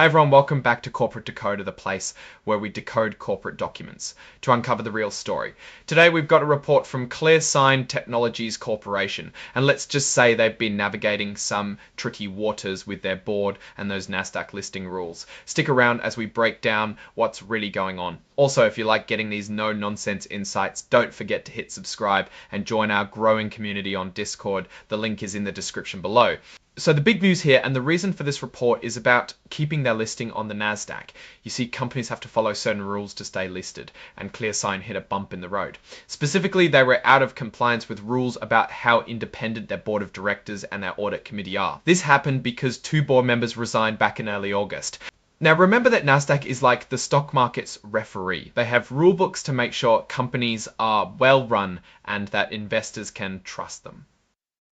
Hi everyone, welcome back to Corporate Decoder, the place where we decode corporate documents to uncover the real story. Today we've got a report from ClearSign Technologies Corporation, and let's just say they've been navigating some tricky waters with their board and those Nasdaq listing rules. Stick around as we break down what's really going on. Also, if you like getting these no-nonsense insights, don't forget to hit subscribe and join our growing community on Discord. The link is in the description below. So the big news here, and the reason for this report, is about keeping their listing on the Nasdaq. You see, companies have to follow certain rules to stay listed, and ClearSign hit a bump in the road. Specifically, they were out of compliance with rules about how independent their board of directors and their audit committee are. This happened because 2 board members resigned back in early August. Now remember that Nasdaq is like the stock market's referee. They have rule books to make sure companies are well run and that investors can trust them.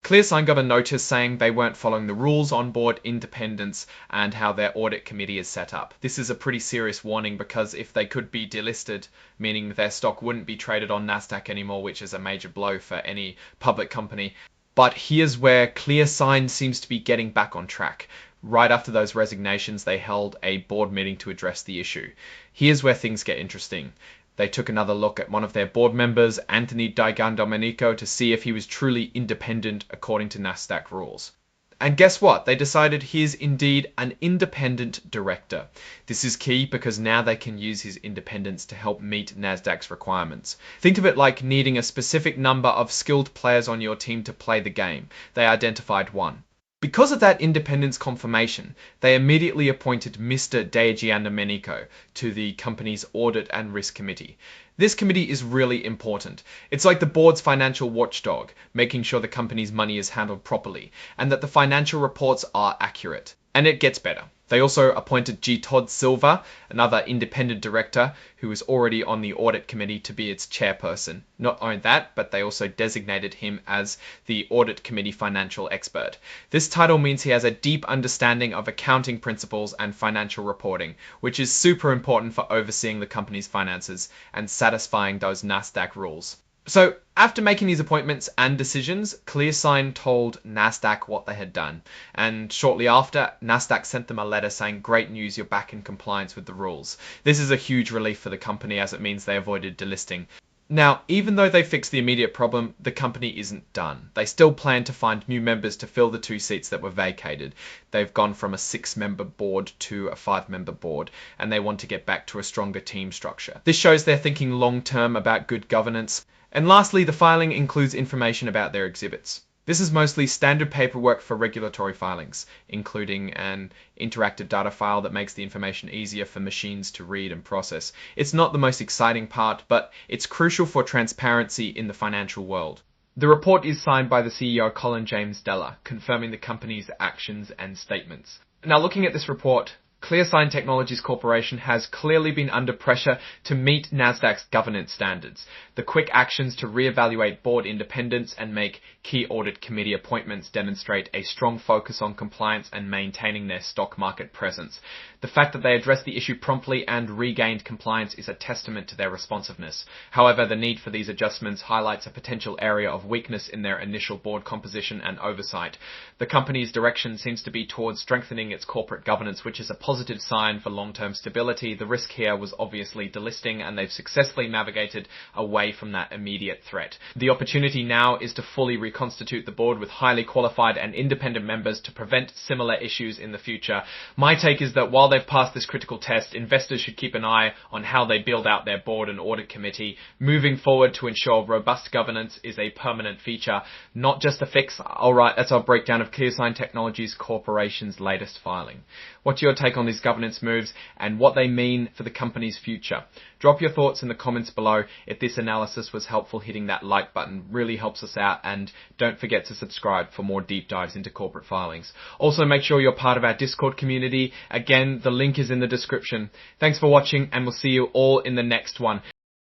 ClearSign got a notice saying they weren't following the rules on board independence and how their audit committee is set up. This is a pretty serious warning because if they could be delisted, meaning their stock wouldn't be traded on Nasdaq anymore, which is a major blow for any public company. But here's where ClearSign seems to be getting back on track. Right after those resignations, they held a board meeting to address the issue. Here's where things get interesting. They took another look at one of their board members, Anthony Domenico, to see if he was truly independent according to Nasdaq rules. And guess what? They decided he is indeed an independent director. This is key because now they can use his independence to help meet Nasdaq's requirements. Think of it like needing a specific number of skilled players on your team to play the game. They identified one. Because of that independence confirmation, they immediately appointed Mr. Domenico to the company's Audit and Risk Committee. This committee is really important. It's like the board's financial watchdog, making sure the company's money is handled properly and that the financial reports are accurate. And it gets better. They also appointed G. Todd Silva, another independent director who was already on the audit committee, to be its chairperson. Not only that, but they also designated him as the audit committee financial expert. This title means he has a deep understanding of accounting principles and financial reporting, which is super important for overseeing the company's finances and satisfying those Nasdaq rules. So after making these appointments and decisions, ClearSign told Nasdaq what they had done. And shortly after, Nasdaq sent them a letter saying, "Great news, you're back in compliance with the rules." This is a huge relief for the company as it means they avoided delisting. Now, even though they fixed the immediate problem, the company isn't done. They still plan to find new members to fill the 2 seats that were vacated. They've gone from a 6-member board to a 5-member board, and they want to get back to a stronger team structure. This shows they're thinking long-term about good governance. And lastly, the filing includes information about their exhibits. This is mostly standard paperwork for regulatory filings, including an interactive data file that makes the information easier for machines to read and process. It's not the most exciting part, but it's crucial for transparency in the financial world. The report is signed by the CEO Colin James Deller, confirming the company's actions and statements. Now, looking at this report, ClearSign Technologies Corporation has clearly been under pressure to meet Nasdaq's governance standards. The quick actions to reevaluate board independence and make key audit committee appointments demonstrate a strong focus on compliance and maintaining their stock market presence. The fact that they addressed the issue promptly and regained compliance is a testament to their responsiveness. However, the need for these adjustments highlights a potential area of weakness in their initial board composition and oversight. The company's direction seems to be towards strengthening its corporate governance, which is a positive sign for long-term stability. The risk here was obviously delisting, and they've successfully navigated away from that immediate threat. The opportunity now is to fully reconstitute the board with highly qualified and independent members to prevent similar issues in the future. My take is that while they've passed this critical test, investors should keep an eye on how they build out their board and audit committee moving forward to ensure robust governance is a permanent feature, not just a fix. Alright, that's our breakdown of ClearSign Technologies Corporation's latest filing. What's your take on these governance moves and what they mean for the company's future? Drop your thoughts in the comments below. If this analysis was helpful, hitting that like button really helps us out, and don't forget to subscribe for more deep dives into corporate filings. Also, make sure you're part of our Discord community. Again, the link is in the description. Thanks for watching, and we'll see you all in the next one.